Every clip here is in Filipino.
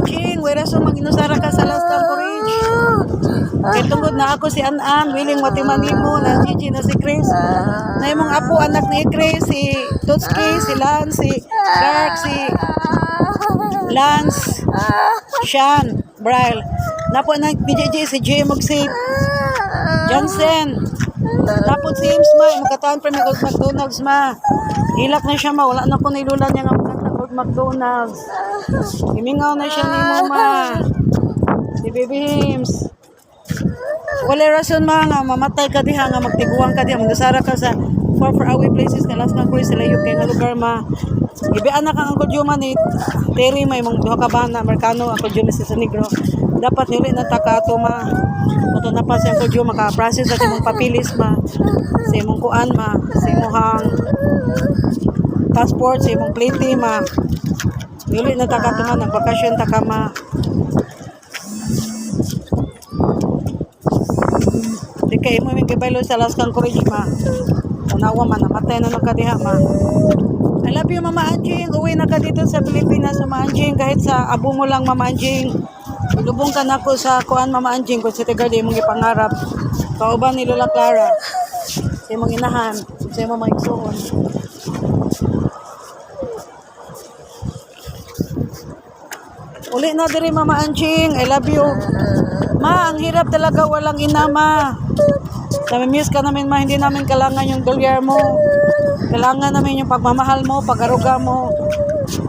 Anjing, wala so mag-inusara ka sa Las Camporage. Kay tungod na ako si An-An, willing matimanimo na Gigi na si Chris. Na imong apo anak ni Chris, si Tutski, si Lance, si Shark, si Lance, Sean, Braille. Napo na ni Gigi, si Jay si Johnson. Napo si James ma, magkataan pa may McDonald's ma. Hilak na siya ma, wala na ko nilulan niya nga magkatag McDonald's. Imingaw na siya ni Mama. Si Baby Hims. Wala rason ma nga mamatay ka diha nga magtiguang ka diha magdasara ka sa far away places ka Las Camporage sa layo kay nga lugar ma. Gibian na kang Uncle Juma ni Terry may mong duha ka bana Amerikano Uncle Juma si San Negro. Dapat nili na takato ma. Moto na pa si Uncle Juma maka-process sa imong papilis ma. Sa imong kuan ma, sa imong passport, sa imong plate ma. Nili na takato ma nagbakasyon ta ka ma. Di kay mo may kabaylo sa Las Camporage ma. Tanawa man namatay na nakadiha ma. I love you Mama Anjing. Uwi na ka dito sa Pilipinas Mama Anjing kahit sa abo mo lang Mama Anjing. Lubong ka na ko sa kuan Mama Anjing kung sa tigar di mong ipangarap. Kauban ni Lola Clara. Sa imong inahan, sa imong mga igsuon. Uli na diri Mama Anjing. I love you. Ma, ang hirap talaga walang ina ma. Nami-miss ka namin ma, hindi namin kailangan yung dolyar mo. Kailangan namin yung pagmamahal mo, pag-aruga mo.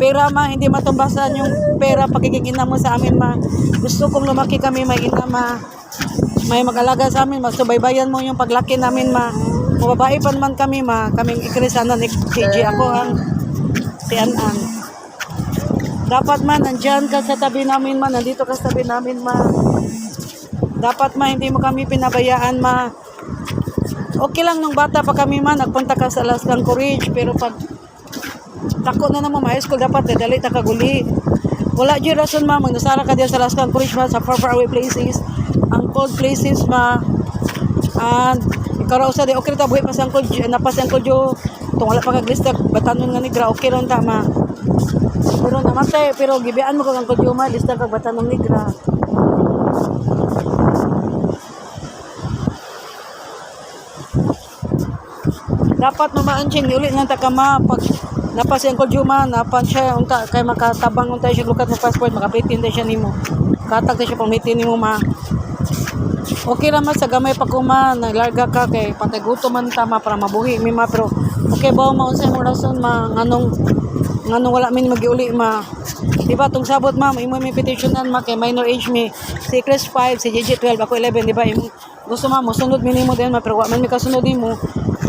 Pera ma, hindi matumbasan yung pera pagiging ina mo sa amin ma. Gusto kong lumaki kami may ina ma. May mag-alaga sa amin, magsubaybayan mo yung paglaki namin ma. Mababae pa naman kami ma, kaming ikrisanan ni KJ. Ako ang si An-An. Dapat ma, nandyan ka sa tabi namin ma, nandito ka sa tabi namin ma. Dapat ma, hindi mo kami pinabayaan ma. Okay lang nung bata pa kami ma, nagpunta ka sa Las Camporage, pero pag tako na naman ma, high school dapat dadali ta kaguli. Wala dyan rason ma, magnasara ka dyan sa Las Camporage ma, sa far away places, ang cold places ma. And ikaw raw sa di, okay ta, buhay pa sa Uncle Jo, napas Uncle Jo, itong wala pa kaglista, batanon nga nigra, okay ron ta ma. Pero namatay, pero gibian mo kang Uncle Jo ma, lista kag batanon nigra. Dapat Mama Anjing ulit nga ta ka ma pag napas si Uncle Juma napan siya unta kay makatabang unta siya lukat mo passport makapitin din siya nimo katag siya pamitin nimo ma. Okay ra man sa gamay pa ko ma naglarga ka kay patay gutom man ta ma para mabuhi mi ma pero okay ba maunsay mo rason ma nganong wala min magiuli ma. Di ba tong sabot ma imo mi petitionan ma kay minor age mi si Chris 5 si JJ 12 ako 11 di ba imo gusto ma mo sunod minimo din ma pero wa man mi kasunod nimo.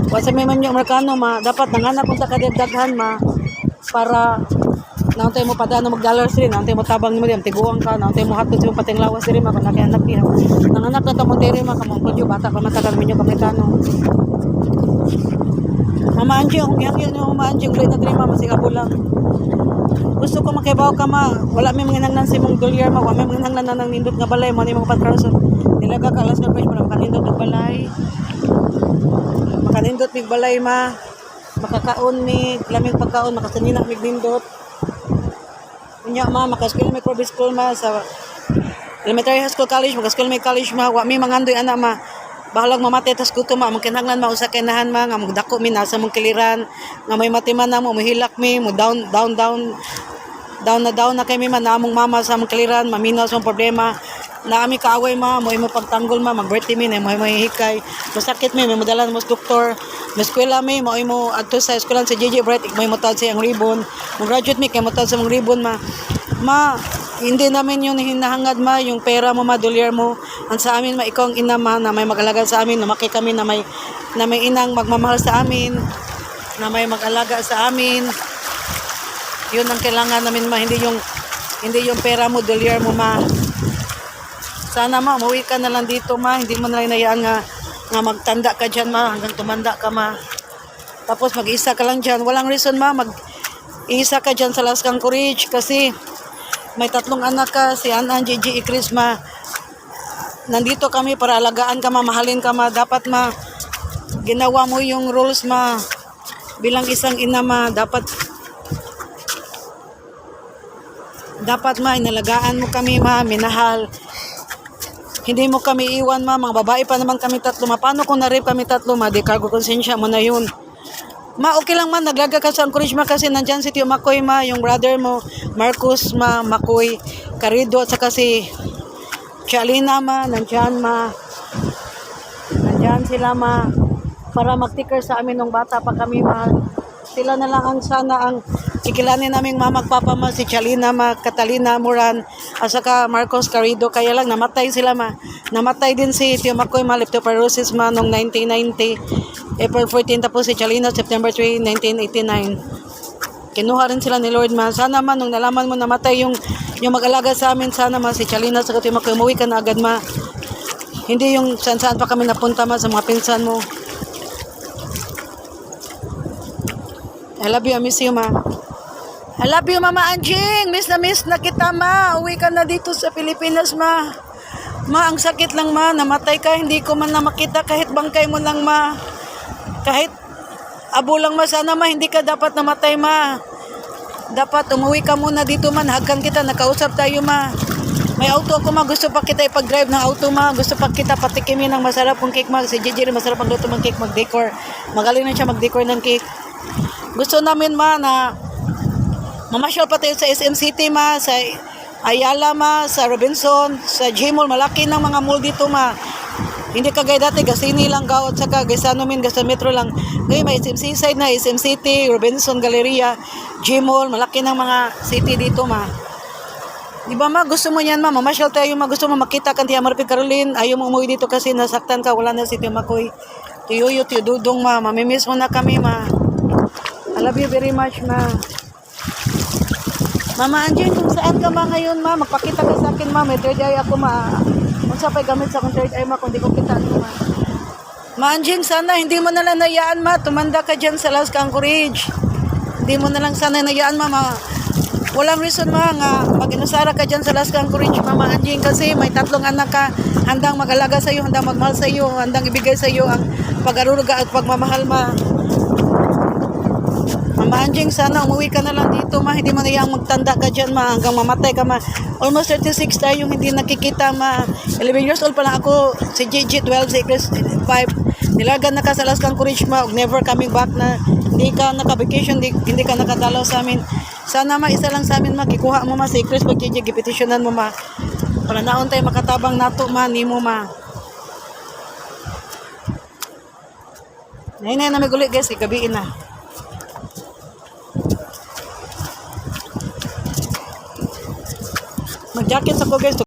Wasa may man yung Amerikano ma, dapat nanganak kung sa kadagdagan ma para nauntay mo padano mag-dollars rin, nauntay mo tabang mo din, tiguang ka, nauntay mo hatod sa pating lawas rin ma, kung nakianak niya. Nanganak na tamonteri ma, kamong kodyo, bata pa matagal minyo Amerikano. Mama Anjing, kung ihangin yung Mama Anjing, ulit na rin ma, masigabo lang. Gusto ko makibaw ka ma, wala may mga nangnan si mong dolyar ma, wala may mga nangnan ng nindot nga balay, mga mga patrason. Nilaga ka, alas Camporage para makanindot ng balay. Makanindot mig balay ma, makakaon mig lamig pagkaon makasanina mig nindot. Unya ma makaskil mig private school ma sa elementary high school college makaskil mig college ma wa mi mangandoy ana ma. Bahalag mamatay tas kuto ma makinahanglan ma usa kay nahan ma nga magdako mi nasa mong kiliran nga may matiman na mo mahilak mi mo down na kay mi man namong mama sa mong kiliran maminaw sa problema. Naami kaaway ma, mo imo pagtanggol ma, mag-birthday mi, mo imo hihikay. Masakit mi, may madalan mo sa doktor. May eskwela mi, mo imo adto sa eskwelahan sa JJ Bright, mo imo tawad sa iyang ribbon. Mo graduate mi, kay mo tawad sa mong ribbon ma. Ma, hindi namin yung hinahangad ma, yung pera mo ma, dolyar mo. Ang sa amin ma, ikaw ang ina ma, na may mag-alaga sa amin, lumaki kami na may inang magmamahal sa amin, na may mag-alaga sa amin. Yun ang kailangan namin ma, hindi yung pera mo, dolyar mo ma. Sana ma, umuwi ka na lang dito ma, hindi mo na lang nayaan nga magtanda ka dyan ma, hanggang tumanda ka ma. Tapos mag-isa ka lang dyan. Walang reason ma, mag-isa ka dyan sa Las Camporage kasi may 3 anak ka, si An-An, JJ, Chris ma. Nandito kami para alagaan ka ma, mahalin ka ma. Dapat ma, ginawa mo yung rules ma, bilang isang ina ma, dapat Dapat ma, inalagaan mo kami ma, minahal. Hindi mo kami iwan ma, mga babae pa naman kami tatlo ma. Paano kung na-rape kami tatlo ma, di cargo konsensya mo na yun. Ma, okay lang ma, naglaga ka sa encourage ma kasi nandyan si Tio Makoy ma, yung brother mo, Marcos ma, Makoy, Carido at saka si Chalina ma, nandyan ma. Nandyan sila ma, para mag-ticker sa amin nung bata pa kami ma. Sila na lang ang sana ang kikilanin naming mama at papa ma, si Chalina ma, Catalina Moran, at saka Marcos Carido. Kaya lang namatay sila ma. Namatay din si Tio Makoy ma, leptospirosis ma, noong 1990. April 14, tapos si Chalina, September 3, 1989. Kinuha rin sila ni Lord ma. Sana ma, nung nalaman mo namatay yung mag-alaga sa amin, sana ma, si Chalina, sa Tio Makoy, umuwi ka na agad ma. Hindi yung saan-saan pa kami napunta ma, sa mga pinsan mo. I love you, I miss you ma. I love you Mama Anjing. Miss na kita ma. Uwi ka na dito sa Pilipinas ma. Ma, ang sakit lang ma. Namatay ka, hindi ko man na makita kahit bangkay mo lang ma. Kahit abo lang ma, sana ma, hindi ka dapat namatay ma. Dapat umuwi ka muna dito man. Hagkan kita, nakausap tayo ma. May auto ako ma. Gusto pa kita ipag-drive ng auto ma. Gusto pa kita patikimin ng masarap ng cake ma. Si Gigi rin masarap ang luto ng cake, mag-decor. Magaling na siya mag-decor ng cake. Gusto namin ma na mamasyal pa tayo sa SM City ma, sa Ayala ma, sa Robinson, sa G-Mall. Malaki ng mga mall dito ma. Hindi kagaya dati, Gasini lang ka, at saka Gaisano min, Gasa Metro lang. Ngayon may SM Seaside na, SM City, Robinson, Galleria, G-Mall. Malaki ng mga city dito ma. Di ba ma, gusto mo yan ma, mamasyal tayo ma, gusto mo makita kan Tia Marpit Caroline. Ayaw mo umuwi dito kasi nasaktan ka, wala na si Tio Makoy, Tio Yuyo, Tio Dudong ma, mamimiss mo na kami ma. I love you very much, ma. Mama Anjing, kung saan ka ma ngayon, ma? Magpakita ka sa akin, ma. May third eye ako, ma. Kung sa pa'y gamit sa akong third eye, ma, kung di ko kita, ano, ma. Ma Anjing, sana hindi mo nalang nayaan, ma. Tumanda ka dyan sa Las Anchorage. Hindi mo nalang sana nayaan, ma. Walang reason, ma, nga mag-inusara ka dyan sa Las Anchorage, Mama Anjing, kasi may 3 anak ka. Handang mag-alaga sa'yo, handang magmahal sa'yo, handang ibigay sa'yo ang pag-aruga at pagmamahal, ma. Mama Anjing, sana umuwi ka na lang dito ma. Hindi mo na yung magtanda ka dyan ma. Hanggang mamatay ka ma. Almost 36 tayo hindi nakikita ma. 11 years old pa lang ako. Si Gigi 12, si Chris 5. Nilagan na ka sa Las Anchorage ma. Never coming back na. Hindi ka naka-vacation. Hindi ka nakadalaw sa amin. Sana ma, isa lang sa amin ma. Kikuha mo ma si Chris pag Gigi. Gipetisyonan mo ma. Para naon tayo makatabang nato ma. Ni mo ma. Nay na may gulit guys. Gabiin na. Mag-jacket ako guys.